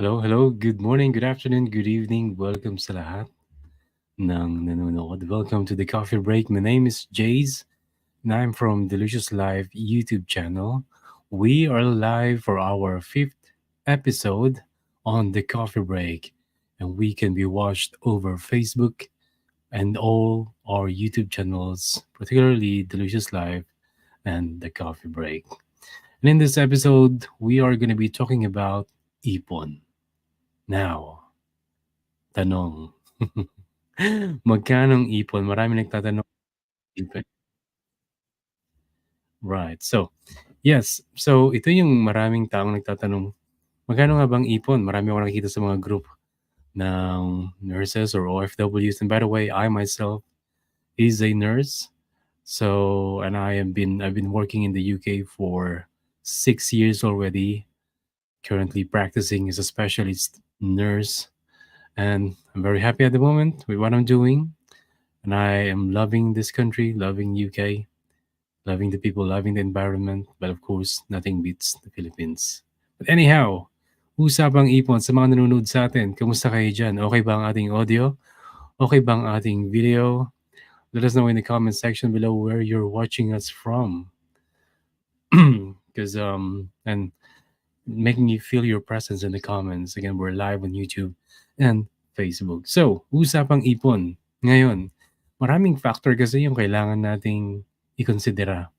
Hello, hello. Good morning, good afternoon, good evening. Welcome sa lahat ng nanonood. Welcome to the coffee break. My name is Jays, and I'm from Delicious Live YouTube channel. We are live for our fifth episode on the coffee break, and we can be watched over Facebook and all our YouTube channels, particularly Delicious Live and the coffee break. And in this episode, we are going to be talking about Ipon. Now, tanong. Magkano ang ipon? Maraming nagtatanong. Ipon. Right. So, yes. So, ito yung maraming taong nagtatanong, magkano nga bang ipon? Marami akong nakikita sa mga group ng nurses or OFWs. And by the way, I myself is a nurse. So, and I've been working in the UK for 6 years already, currently practicing as a specialist nurse. And I'm very happy at the moment with what I'm doing. And I am loving this country, loving UK, loving the people, loving the environment. But of course, nothing beats the Philippines. But anyhow, usapang ipon sa mga nanonood sa atin. Kamusta kayo dyan? Okay ba ang ating audio? Okay ba ang ating video? Let us know in the comment section below where you're watching us from. Because and making you feel your presence in the comments. Again, we're live on YouTube and Facebook. So, usapang ipon. Ngayon, maraming factor kasi yung kailangan nating ikonsidera.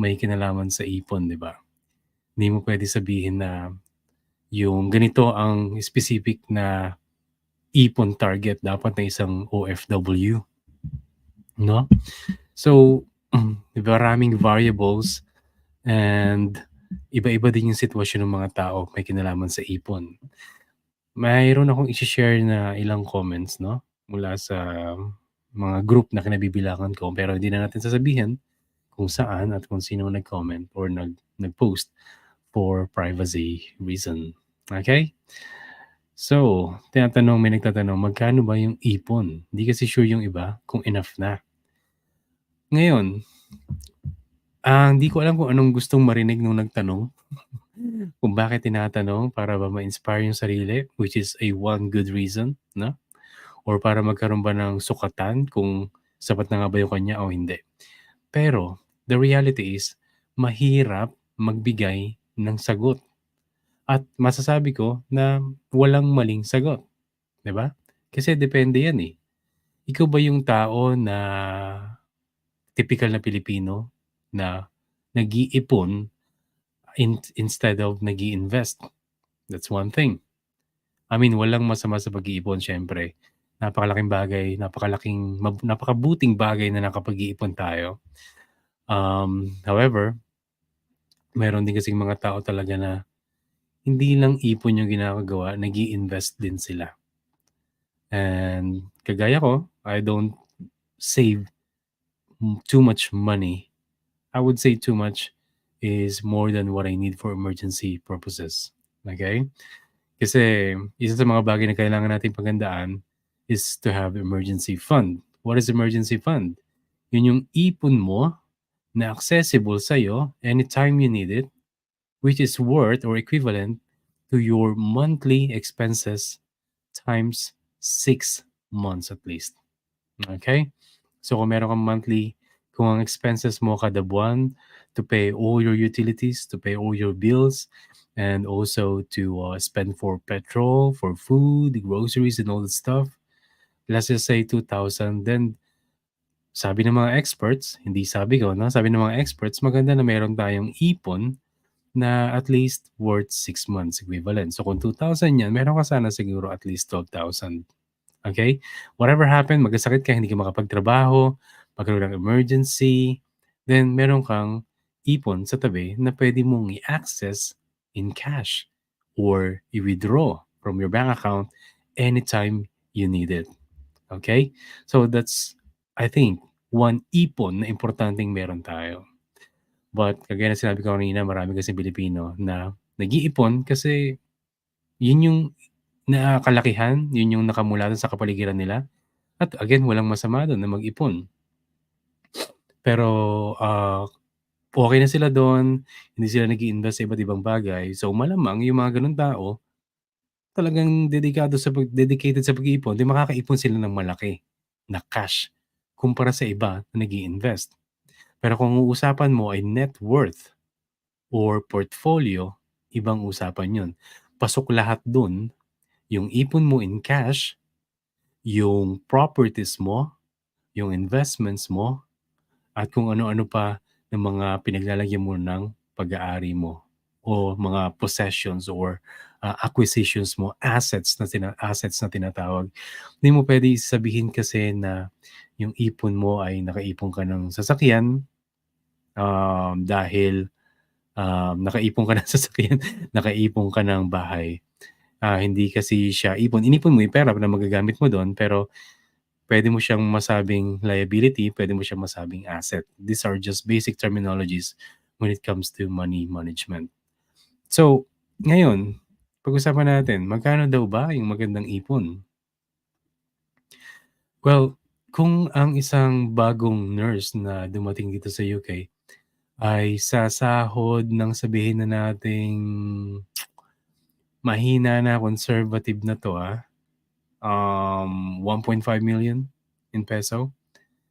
May kinalaman sa ipon, di ba? Hindi mo pwede sabihin na yung ganito ang specific na ipon target dapat na isang OFW. No? So, maraming variables and iba-iba din yung sitwasyon ng mga tao may kinalaman sa ipon. Mayroon akong i-share na ilang comments, no? Mula sa mga group na kinabibilangan ko, pero hindi na natin sasabihin kung saan at kung sino nag-comment or nag-post for privacy reason. Okay? So, may nagtatanong, magkano ba yung ipon? Hindi kasi sure yung iba kung enough na. Ngayon, hindi ko alam kung anong gustong marinig nung nagtanong. Kung bakit tinatanong, para ba ma-inspire yung sarili, which is a one good reason, no? Or para magkaroon ba ng sukatan kung sapat na nga ba yung kanya o hindi. Pero, the reality is, mahirap magbigay ng sagot. At masasabi ko na walang maling sagot. 'Di ba? Kasi depende yan eh. Ikaw ba yung tao na typical na Pilipino na nag-iipon instead of nag-i-invest? That's one thing. I mean, walang masama sa pag-iipon syempre. Napakalaking bagay, napakabuting bagay na nakapag-iipon tayo. However, meron din kasing mga tao talaga na hindi lang ipon yung ginagawa, nag-i-invest din sila. And kagaya ko, I don't save too much money. I would say too much is more than what I need for emergency purposes. Okay? Kasi isa sa mga bagay na kailangan nating paghandaan is to have emergency fund. What is emergency fund? Yun yung ipon mo na accessible sa'yo anytime you need it, which is worth or equivalent to your monthly expenses times 6 months at least. Okay? So kung meron kang monthly, kung ang expenses mo kada buwan to pay all your utilities, to pay all your bills, and also to spend for petrol, for food, groceries, and all that stuff, let's just say 2,000, then sabi ng mga experts, hindi sabi ko, no? Sabi ng mga experts, maganda na meron tayong ipon na at least worth 6 months equivalent. So kung 2,000 yan, meron ka sana siguro at least 12,000. Okay? Whatever happened, magkasakit ka, hindi ka makapagtrabaho, magkaroon ng emergency, then meron kang ipon sa tabi na pwede mong i-access in cash or i-withdraw from your bank account anytime you need it. Okay? So that's, I think, one ipon na importanteng meron tayo. But kagaya na sinabi ko kanina, marami kasing Pilipino na nag-iipon kasi yun yung nakakalakihan, yun yung nakamulatan sa kapaligiran nila. At again, walang masama doon na mag-ipon. Pero okey na sila do'n, hindi sila nag-i-invest sa iba't ibang bagay. So, malamang yung mga gano'ng tao, talagang dedicated sa pag-iipon, 'di makakaipon sila ng malaki na cash kumpara sa iba na nag-i-invest. Pero kung ang uusapan mo ay net worth or portfolio, ibang usapan 'yun. Pasok lahat do'n, yung ipon mo in cash, yung properties mo, yung investments mo, at kung ano-ano pa ng mga pinaglalagyan mo ng pag-aari mo o mga possessions or, acquisitions mo, assets na tinatawag. Hindi mo puwede sabihin kasi na yung ipon mo ay nakaipon ka ng sasakyan, dahil, nakaipon ka ng sasakyan, nakaipon ka ng bahay. Hindi kasi siya ipon. Inipon mo yung pera na magagamit mo do'n, pero puwede mo siyang masabing liability, puwede mo siyang masabing asset. These are just basic terminologies when it comes to money management. So, ngayon, pag-usapan natin, magkano daw ba yung magandang ipon? Well, kung ang isang bagong nurse na dumating dito sa UK ay sasahod ng sabihin na nating mahina na, conservative na 'to, 1.5 million in peso.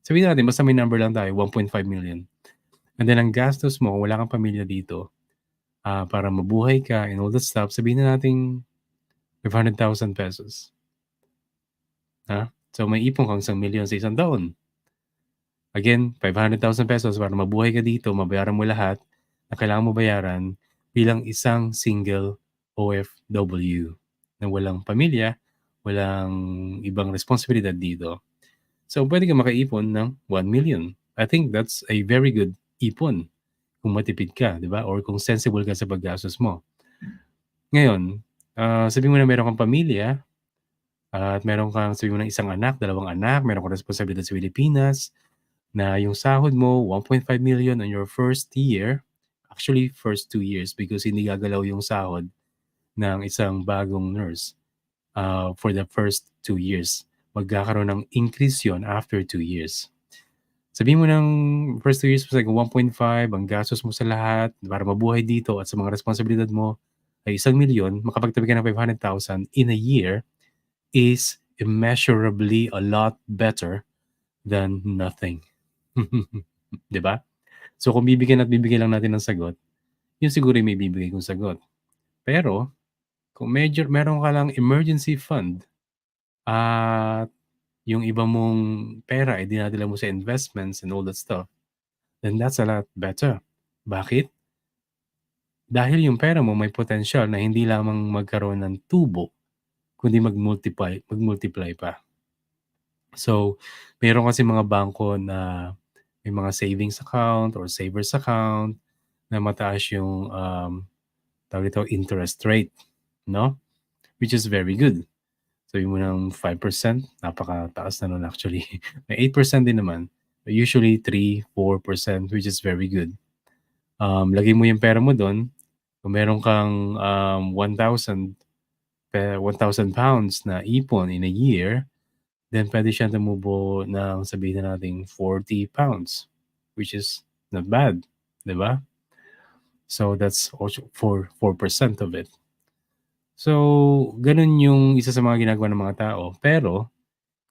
Sabihin natin basta may number lang tayo, 1.5 million. And then ang gastos mo kung wala kang pamilya dito, para mabuhay ka and all that stuff, sabihin na nating 500,000 pesos, ha? So may ipon kang 1,000,000 sa isang taon. Again, 500,000 pesos para mabuhay ka dito, mabayaran mo lahat na kailangan mo bayaran bilang isang single OFW na walang pamilya, walang ibang responsibilidad dito. So puwede kang makaipon ng 1 million. I think that's a very good ipon kung matipid ka, 'di ba, or kung sensible ka sa paggastos mo. Ngayon, sabihin mo na meron kang pamilya at meron kang sabihin mo na isang anak, dalawang anak, meron kang responsibilidad sa Pilipinas, na yung sahod mo 1.5 million on your first year, actually first 2 years because hindi gagalaw yung sahod ng isang bagong nurse, for the first 2 years. Magkakaroon ng increase yon after 2 years. Sabihin mo ng first 2 years was like 1.5, ang gastos mo sa lahat para mabuhay dito at sa mga responsibilidad mo ay 1 million, makapagtabi ka ng 500,000 in a year is immeasurably a lot better than nothing. 'Di ba? So kung bibigyan at bibigyan lang natin ng sagot, yun siguro yung maibibigay kong sagot. Pero kung medyo meron ka lang emergency fund at yung iba mong pera ay dinadala mo sa investments and all that stuff, then that's a lot better. Bakit? Dahil yung pera mo may potensyal na hindi lamang magkaroon ng tubo, kundi mag-multiply pa. So, meron kasi mga bangko na may mga savings account or savers account na mataas yung, tawag dito, interest rate, 'no? Which is very good. Sabihin mo ng 5%, napakataas na nun actually. May 8% din naman, but usually 3, 4% which is very good. Lagay mo yung pera mo dun, kung meron kang, 1,000 pounds na ipon in a year, then puwede siyang tumubo ng sabihin na nating 40 pounds, which is not bad, 'di ba? So that's also 4% of it. So, gano'n yung isa sa mga ginagawa ng mga tao. Pero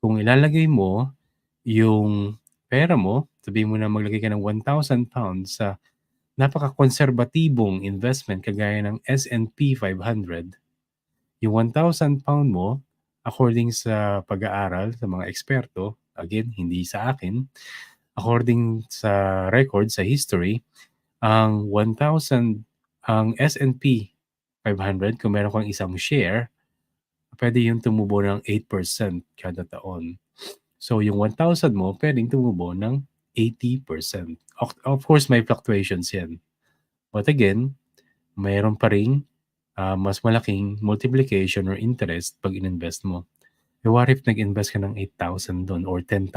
kung ilalagay mo yung pera mo, sabihin mo na maglagay ka ng 1,000 pounds sa napakakonserbatibong investment kagaya ng S&P 500, yung 1,000 pound mo, according sa pag-aaral sa mga eksperto, again, hindi sa akin, according sa record, sa history, ang 1,000 ang S&P 500 kung meron kang isang share, puwede yung tumubo ng 8% kada taon. So, yung 1,000 mo puwedeng tumubo ng 80%. Of course, may fluctuations 'yan. But again, mayroon pa ring mas malaking multiplication or interest pag ininvest mo. Eh, what if nag-invest ka ng 8,000 do'n or 10,000?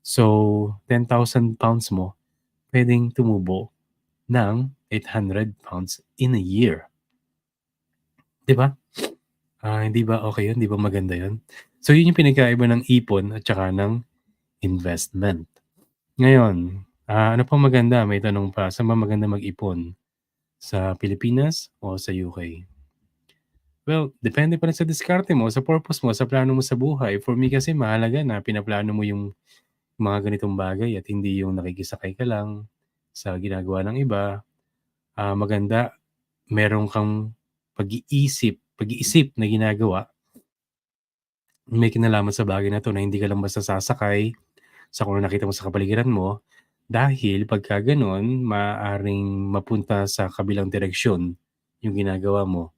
So, 10,000 pounds mo puwedeng tumubo ng 800 pounds in a year, 'di ba? Hindi ba okey 'yun, 'di ba maganda 'yun? So 'yun yung pinagkaiba ng ipon at saka ng investment. Ngayon, ano pang maganda, may tanong pa, saan ba maganda mag-ipon, sa Pilipinas o sa UK? Well, depende pa rin sa diskarte mo, sa purpose mo, sa plano mo sa buhay. For me kasi mahalaga na pinaplano mo yung mga ganitong bagay at hindi yung nakikisakay ka lang sa ginagawa ng iba. Maganda meron kang pag-iisip na ginagawa, may kinalaman sa bagay na 'to na hindi ka lang basta sasakay sa kung ano nakita mo sa kapaligiran mo, dahil pagka gano'n maaaring mapunta sa kabilang direksyon yung ginagawa mo.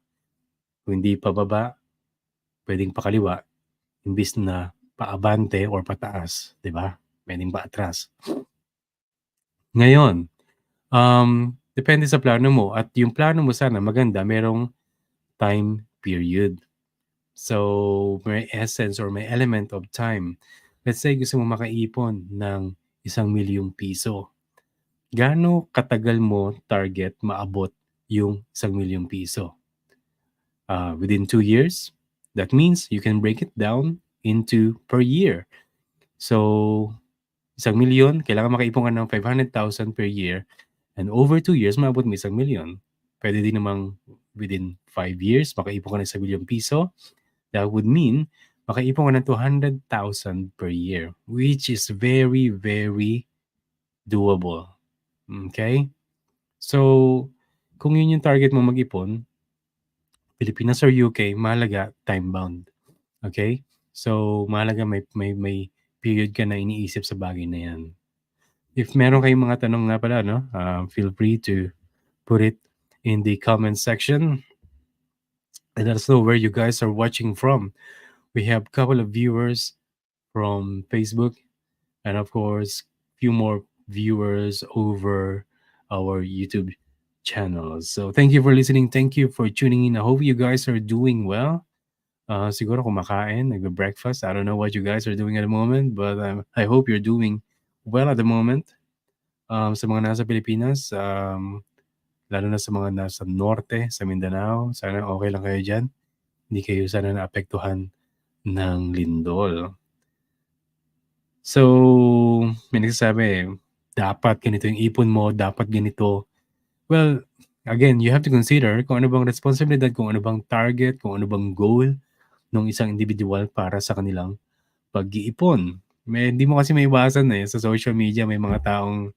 Kung hindi pababa, puwedeng pakaliwa imbis na paabante or pataas, 'di ba? Puwedeng paatras. Ngayon, depende sa plano mo at yung plano mo sana maganda merong time period. So, may essence or may element of time. Let's say gusto mo makaipon ng ₱1,000,000. Gaano katagal mo target maabot yung ₱1,000,000? Within 2 years? That means you can break it down into per year. So, 1,000,000 kailangan makaipon ka ng 500,000 per year and over 2 years maabot mo 1,000,000. Puwede din namang within 5 years makaipon ka ng ₱1,000,000. That would mean makaipon ka ng 200,000 per year, which is very, very doable, okay? So, kung yun yung target mo mag-ipon, Pilipinas or UK, mahalaga time bound, okay? So, mahalaga may period ka na iniisip sa bagay na 'yan. If meron kayong mga tanong nga pala 'no, feel free to put it in the comment section and let us know where you guys are watching from. We have couple of viewers from Facebook and of course, few more viewers over our YouTube channels. So thank you for listening. Thank you for tuning in. I hope you guys are doing well. Siguro kumakain, nagbe-breakfast. I don't know what you guys are doing at the moment, but I hope you're doing well at the moment. Sa mga nasa Pilipinas, lalo na sa mga nasa norte, sa Mindanao, sana okay lang kayo diyan. Hindi kayo sana naapektuhan ng lindol. So, may nagsasabi, dapat ganito yung ipon mo, dapat ganito. Well, again, you have to consider kung ano bang responsibilidad, kung ano bang target, kung ano bang goal ng isang individual para sa kanilang pag-iipon. Hindi mo kasi maiwasan eh, sa social media may mga taong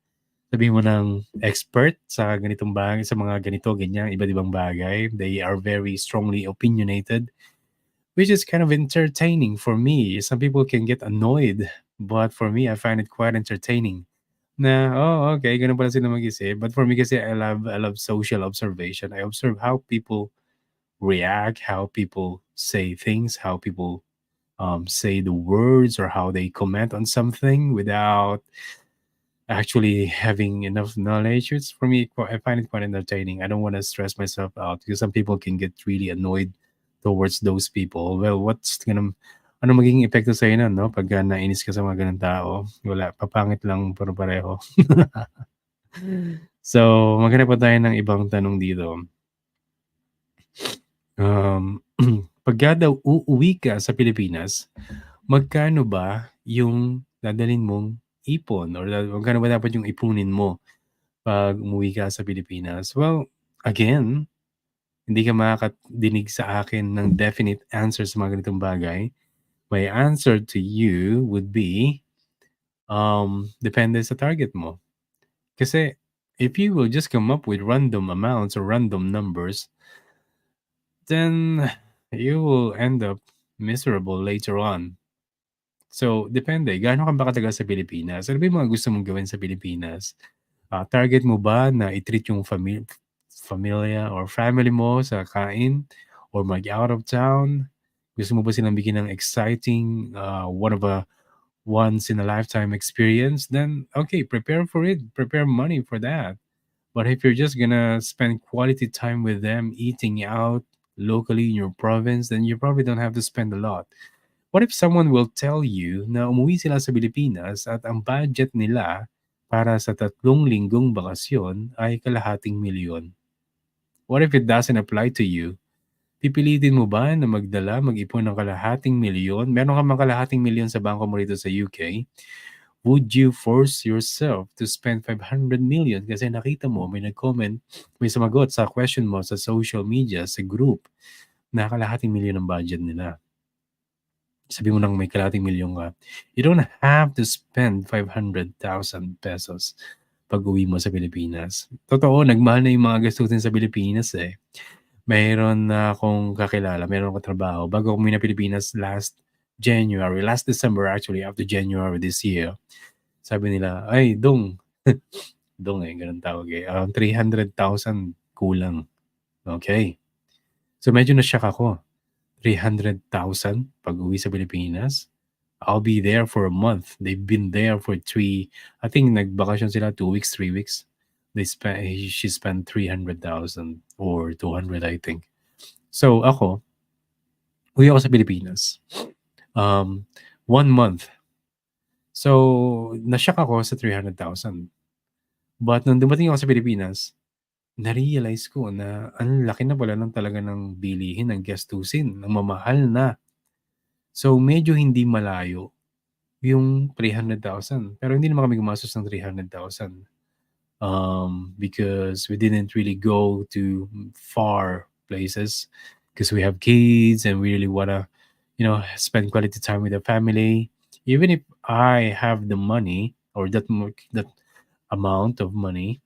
sabihin mo ng expert sa ganitong bagay, sa mga ganito, ganyan, iba't ibang bagay. They are very strongly opinionated, which is kind of entertaining for me. Some people can get annoyed, but for me, I find it quite entertaining. Na, oh, okay, ganun pala sila mag-isip. But for me kasi, I love social observation. I observe how people react, how people say things, how people say the words or how they comment on something without actually having enough knowledge. It's for me, I find it quite entertaining. I don't want to stress myself out because some people can get really annoyed towards those people. Well, ano magiging epekto sa'yo nun, no? Pagka nainis ka sa mga ganun tao, wala, papangit lang pareho. So, maghanap pa tayo ng ibang tanong dito. Pagka daw uuwi ka sa Pilipinas, magkano ba yung dadalhin mong ipon or magkano ba dapat yung ipunin mo 'pag umuwi ka sa Pilipinas? Well, again, hindi ka makakadinig sa akin ng definite answer sa mga ganitong bagay. My answer to you would be, depende sa target mo. Kasi if you will just come up with random amounts or random numbers, then you will end up miserable later on. So, depende gaano ka ba katagal sa Pilipinas? Ano ba yung mga gusto mong gawin sa Pilipinas? Target mo ba na i-treat yung pamilya or family mo sa kain or mag-out of town? Gusto mo ba silang bigyan ng exciting, one of a once in a lifetime experience? Then, okay, prepare for it. Prepare money for that. But if you're just gonna spend quality time with them, eating out locally in your province, then you probably don't have to spend a lot. What if someone will tell you na umuwi sila sa Pilipinas at ang budget nila para sa 3 linggong bakasyon ay kalahating 1,000,000? What if it doesn't apply to you? Pipilitin mo ba na mag-ipon ng kalahating 1,000,000? Meron ka mang kalahating 1,000,000 sa bangko mo rito sa UK. Would you force yourself to spend 500 million kasi nakita mo may nag-comment, may sumagot sa question mo sa social media, sa group, na kalahating 1,000,000 ang budget nila. Sabi mo nang may kalahating 1,000,000 ka, you don't have to spend 500,000 pesos pag-uwi mo sa Pilipinas. Totoo, nagmahal na yung mga gastusin sa Pilipinas, eh. Mayroon na akong kakilala, mayroon akong trabaho bago ako umuwi ng Pilipinas last December actually, after January this year. Sabi nila, "Ay Dong," Dong, eh, gano'n tawag, eh, 300,000 kulang. Okay. So medyo na-shock ako. 300,000 pag-uwi sa Pilipinas? I'll be there for a month. They've been there for 3, I think nagbakasyon sila 2 weeks, 3 weeks. She spent 300,000 or 200, I think. So ako, uwi ako sa Pilipinas. 1 month. So, na-shock ako sa 300,000. But nung dumating ako sa Pilipinas, na-realize ko na ang laki na pala ng talaga ng bilihin, ng gastusin, ng mamahal na. So, medyo hindi malayo yung 300,000. Pero hindi naman kami gumastos ng 300,000. Because we didn't really go to far places because we have kids and we really wanna, spend quality time with the family. Even if I have the money or that amount of money,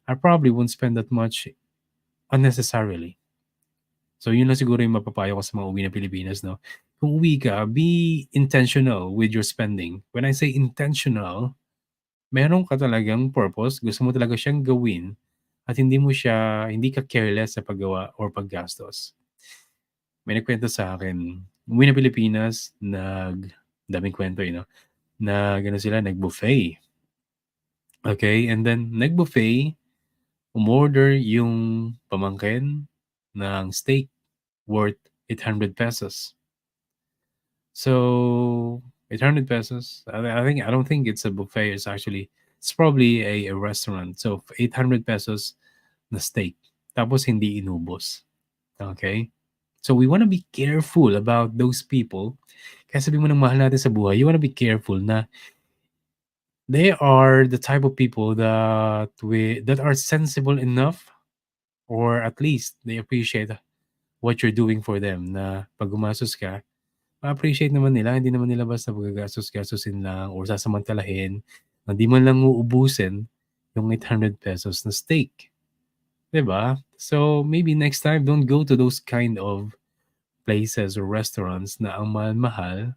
I probably won't spend that much unnecessarily. So yun lang siguro yung mapapayo ko sa mga uwi na Pilipinas, no? Kung uwi ka, be intentional with your spending. When I say intentional, meron ka talagang purpose, gusto mo talaga siyang gawin at hindi ka careless sa paggawa or paggastos. May nagkwento sa akin, umuwi ng Pilipinas, daming kwento, nag-ano sila, nag-buffet. Okay, and then nag-buffet, umorder yung pamangkin ng steak worth 800 pesos. So, 800 pesos, I don't think it's a buffet, it's probably a restaurant. So, 800 pesos na steak. Tapos hindi inubos. Okay? So, we wanna be careful about those people. Kaya sabi mo ng mahal natin sa buhay, you wanna be careful na they are the type of people that are sensible enough, or at least they appreciate what you're doing for them, na pag gumastos ka, ma-appreciate naman nila, hindi naman nila basta magagastos-gastusin lang or sasamantalahin na di man lang uubusin yung 800 pesos na steak, 'di ba? So, maybe next time don't go to those kind of places or restaurants na ang mahal-mahal.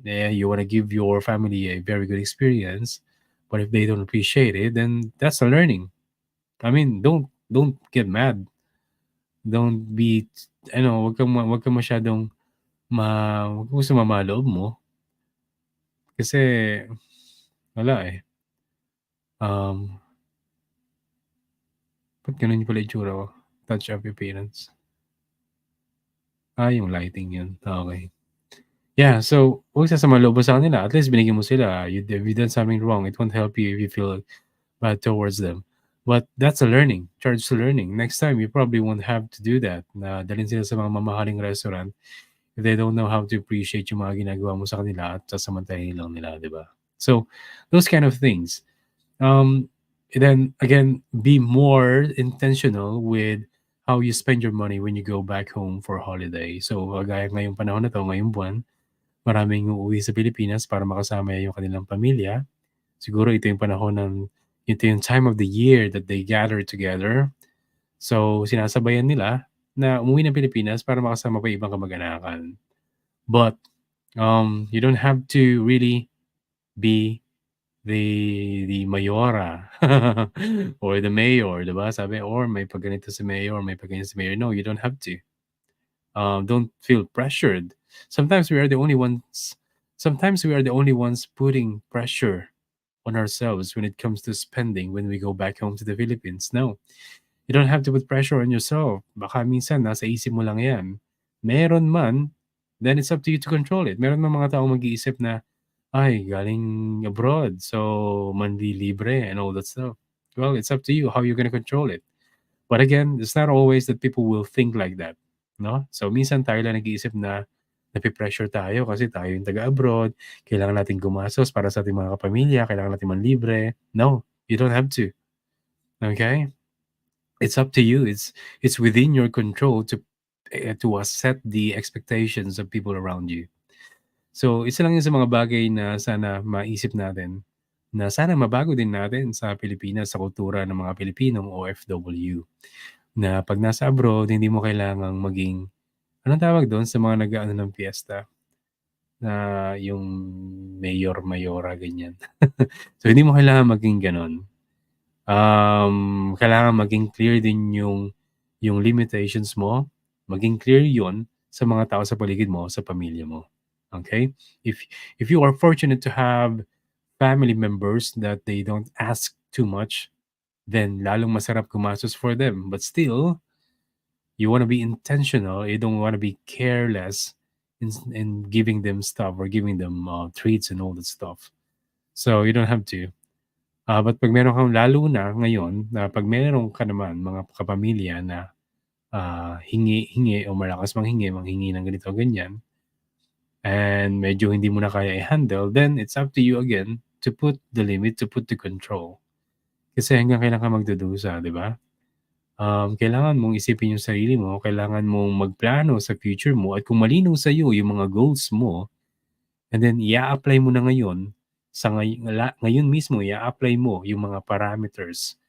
Yeah, you wanna give your family a very good experience, but if they don't appreciate it, then that's a learning. I mean, don't get mad. Don't be wag kang masyadong wag mong sumama loob mo kasi wala, eh. Um, Ba't gano'n pala itsura ko? Touch up appearance. Yung lighting 'yun, okey. Yeah, so huwag sasama loob mo sa kanila, at least binigyan mo sila, if you done something wrong, it won't help you if you feel bad towards them. But that's a learning, charge to learning. Next time, you probably won't have to do that, na dalhin sila sa mga mamahaling restaurant if they don't know how to appreciate yung mga ginagawa mo sa kanila at sasamantalahin lang nila, 'di ba? So, those kind of things. Um, then again, be more intentional with how you spend your money when you go back home for holiday. So, kagaya ngayong panahon na 'to, ngayong buwan, maraming uuwi sa Pilipinas para makasama yung kanilang pamilya. Siguro ito yung time of the year that they gather together. So, sinasabayan nila na umuwi ng Pilipinas para makasama pa yung ibang kamag-anakan. But, you don't have to really be the mayora or the mayor, 'di ba? Sabi, or may pag ganito si mayor, may pag ganyan si mayor. No, you don't have to. Don't feel pressured. Sometimes we are the only ones sometimes we are the only ones putting pressure on ourselves when it comes to spending when we go back home to the Philippines. No, you don't have to put pressure on yourself. Baka minsan nasa isip mo lang yan. Meron man, then it's up to you to control it. Meron man mga tao mag-iisip na, ay, galing abroad, so mandi libre and all that stuff. Well, it's up to you how you're gonna control it. But again, it's not always that people will think like that, no? So minsan tayo lang nag-iisip na nape-pressure tayo kasi tayo yung taga-abroad, kailangan natin gumastos para sa ating mga kapamilya, kailangan natin manlibre. No, you don't have to. Okay? It's up to you. It's within your control to set the expectations of people around you. So, isa lang 'yun sa mga bagay na sana maisip natin, na sana mabago din natin sa Pilipinas, sa kultura ng mga Pilipinong OFW. Na 'pag nasa abroad, hindi mo kailangang maging anong tawag do'n sa mga nag-aano ng piyesta, na yung mayor, mayora, ganyan. So, hindi mo kailangan maging gano'n. Kailangan maging clear din yung limitations mo, maging clear 'yun sa mga tao sa paligid mo, sa pamilya mo, okay? If if you are fortunate to have family members that they don't ask too much, then lalong masarap gumastos for them. But still, you wanna be intentional, you don't wanna be careless in giving them stuff or giving them, treats and all that stuff. So, you don't have to. But 'pag meron kang lalo na ngayon na 'pag meron ka naman mga kapamilya na, hingi-hingi o malakas manghingi ng ganito, ganyan, and medyo hindi mo na kaya i-handle, then it's up to you again to put the limit, to put the control. Kasi hanggang kailan ka magdudusa, 'di ba? Kailangan mong isipin yung sarili mo, kailangan mong magplano sa future mo at kung malinaw sa'yo yung mga goals mo, and then ia-apply mo na ngayon sa ngayon mismo ia-apply mo yung mga parameters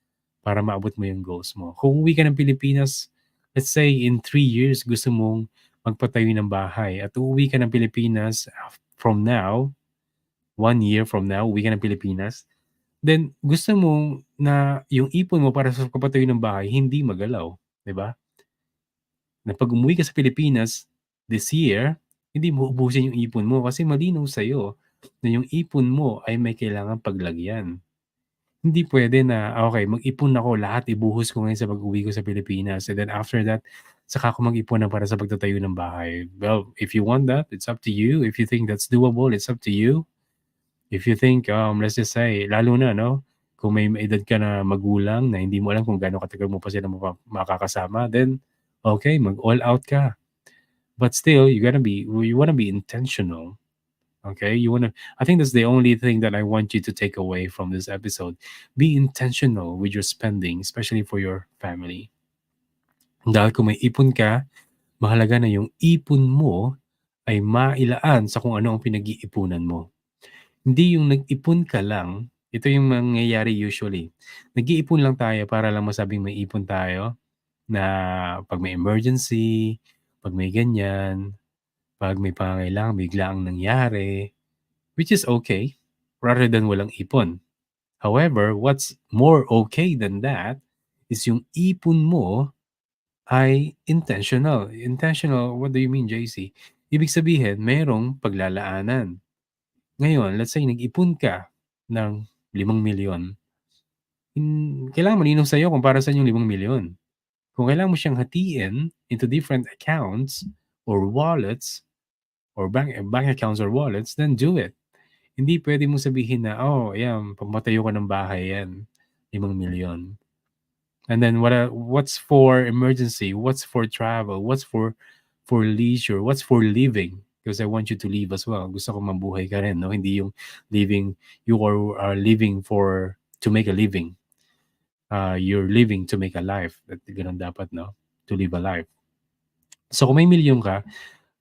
para maabot mo yung goals mo. Kung uuwi ka ng Pilipinas, let's say in 3 years gusto mong magpatayo ng bahay at uuwi ka ng Pilipinas from now, 1 year from now, uuwi ka ng Pilipinas, then gusto mo na yung ipon mo para sa pagpapatayo ng bahay hindi magalaw, 'di ba? Na 'pag umuwi ka sa Pilipinas this year, hindi mo ubusin yung ipon mo kasi malinaw sa'yo na yung ipon mo ay may kailangang paglagyan. Hindi puwede na, okey mag-ipon ako lahat ibuhos ko ngayon sa pag-uwi ko sa Pilipinas and then after that, saka ako mag-ipon na para sa pagtatayo ng bahay. Well, if you want that, it's up to you. If you think that's doable, it's up to you. If you think, let's just say lalo na 'no, kung may edad ka na magulang na hindi mo alam kung gaano katagal mo pa sila makakasama, then okey mag-all out ka. But still, you wanna be intentional, okay? I think that's the only thing that I want you to take away from this episode. Be intentional with your spending, especially for your family. Dahil kung may ipon ka, mahalaga na yung ipon mo ay mailaan sa kung ano ang pinag-iipunan mo. Hindi yung nag-ipon ka lang, ito yung mangyayari usually. Nag-iipon lang tayo para lang masabing may ipon tayo na 'pag may emergency, 'pag may ganyan, 'pag may pangangailangan biglaang nangyari, which is okay, rather than walang ipon. However, what's more okay than that is yung ipon mo ay intentional. Intentional, what do you mean, JC? Ibig sabihin merong paglalaanan. Ngayon, let's say nag-ipon ka ng 5,000,000, kailangan malinaw sa'yo kung para saan yung 5,000,000. Kung kailangan mo siyang hatiin into different accounts or wallets or bank accounts or wallets, then do it. Hindi puwede mong sabihin na, "Oh, ayan pagpatayo ko ng bahay yan, 5,000,000. And then what's for emergency, what's for travel, what's for leisure, what's for living? Because I want you to live as well. Gusto ko mabuhay ka rin 'no, hindi yung living you are living to make a living. You're living to make a life. That gano'n dapat 'no, to live a life. So kung may milyon ka,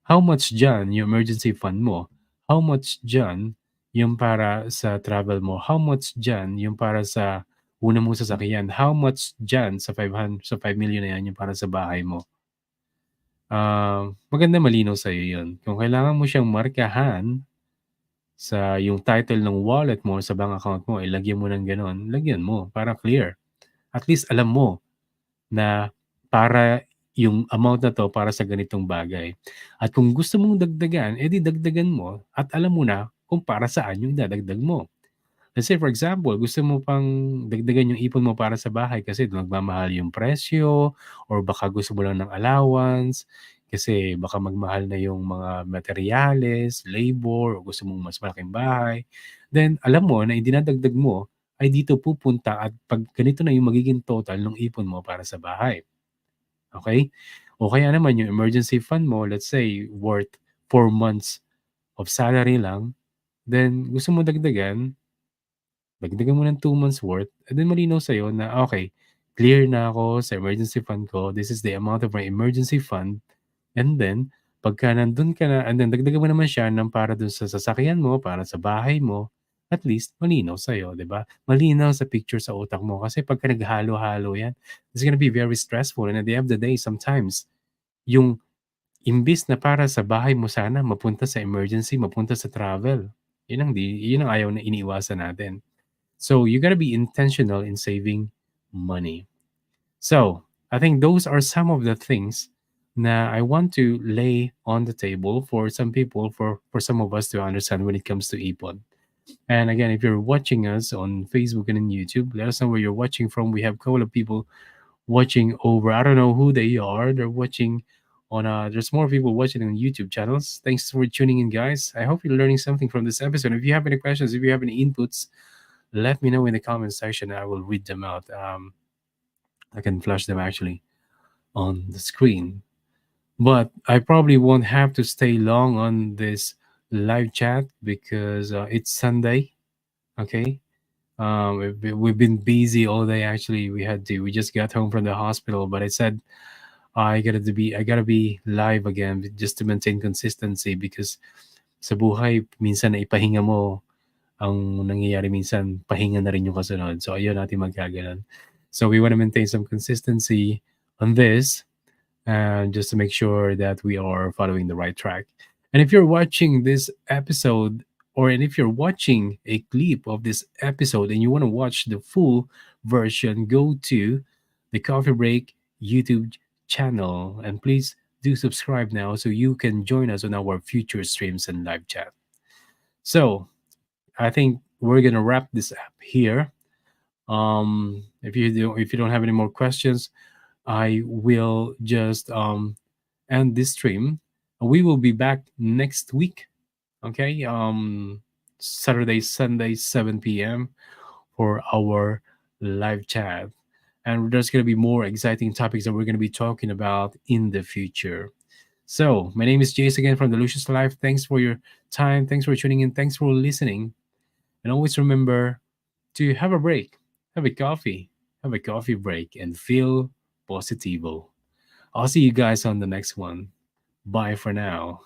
how much diyan yung emergency fund mo? How much diyan yung para sa travel mo? How much diyan yung para sa una mong sasakyan? How much diyan sa 5,000,000 na yan yung para sa bahay mo? Maganda malinaw sa'yo yun. Kung kailangan mo siyang markahan sa yung title ng wallet mo, sa bank account mo, lagyan mo ng gano'n, lagyan mo para clear. At least alam mo na para yung amount na 'to para sa ganitong bagay. At kung gusto mong dagdagan, edi dagdagan mo at alam mo na kung para saan yung idadagdag mo. Let's say for example, gusto mo pang dagdagan yung ipon mo para sa bahay kasi nagmamahal yung presyo or baka gusto mo lang ng allowance kasi baka magmahal na yung mga materyales, labor, o gusto mong mas malaking bahay. Then alam mo na yung dinadagdag mo ay dito pupunta at 'pag ganito na yung magiging total ng ipon mo para sa bahay, okey? O kaya naman yung emergency fund mo, let's say worth 4 months of salary lang, then gusto mo dagdagan mo ng 2 months worth, and then malinaw sa'yo na, okay, clear na ako sa emergency fund ko. This is the amount of my emergency fund. And then, pagka nandun ka na, and then dagdagan mo naman siya ng para dun sa sasakyan mo, para sa bahay mo, at least malinaw sa'yo, 'di ba? Malinaw sa picture sa utak mo kasi pagka naghalo-halo 'yan, it's gonna be very stressful, and at the end of the day, sometimes yung imbis na para sa bahay mo sana mapunta sa emergency, mapunta sa travel. Yun ang ayaw na iniiwasan natin. So you gotta be intentional in saving money. So I think those are some of the things that I want to lay on the table for some people, for some of us to understand when it comes to Ipon. And again, if you're watching us on Facebook and on YouTube, let us know where you're watching from. We have a couple of people watching over. I don't know who they are. They're watching on. There's more people watching on YouTube channels. Thanks for tuning in, guys. I hope you're learning something from this episode. If you have any questions, if you have any inputs, let me know in the comment section. I will read them out. I can flash them actually on the screen. But I probably won't have to stay long on this live chat because it's Sunday. Okay. We've been busy all day. Actually, we just got home from the hospital. But I said I gotta be live again just to maintain consistency because sa buhay minsan na ipahinga mo ang nangyayari minsan pahinga na rin yung kasunod. So ayaw natin magkagano'n. So we wanna maintain some consistency on this, just to make sure that we are following the right track. And if you're watching this episode, and if you're watching a clip of this episode and you wanna watch the full version, go to the Coffee Break YouTube channel, and please do subscribe now so you can join us on our future streams and live chat. So I think we're gonna wrap this up here. If you don't have any more questions, I will just end this stream. We will be back next week. Okay, Saturday, Sunday, 7 p.m. for our live chat, and there's gonna be more exciting topics that we're gonna be talking about in the future. So, my name is Jace again from Delicious Life. Thanks for your time. Thanks for tuning in. Thanks for listening. And always remember to have a break, have a coffee break, and feel positivo. I'll see you guys on the next one. Bye for now.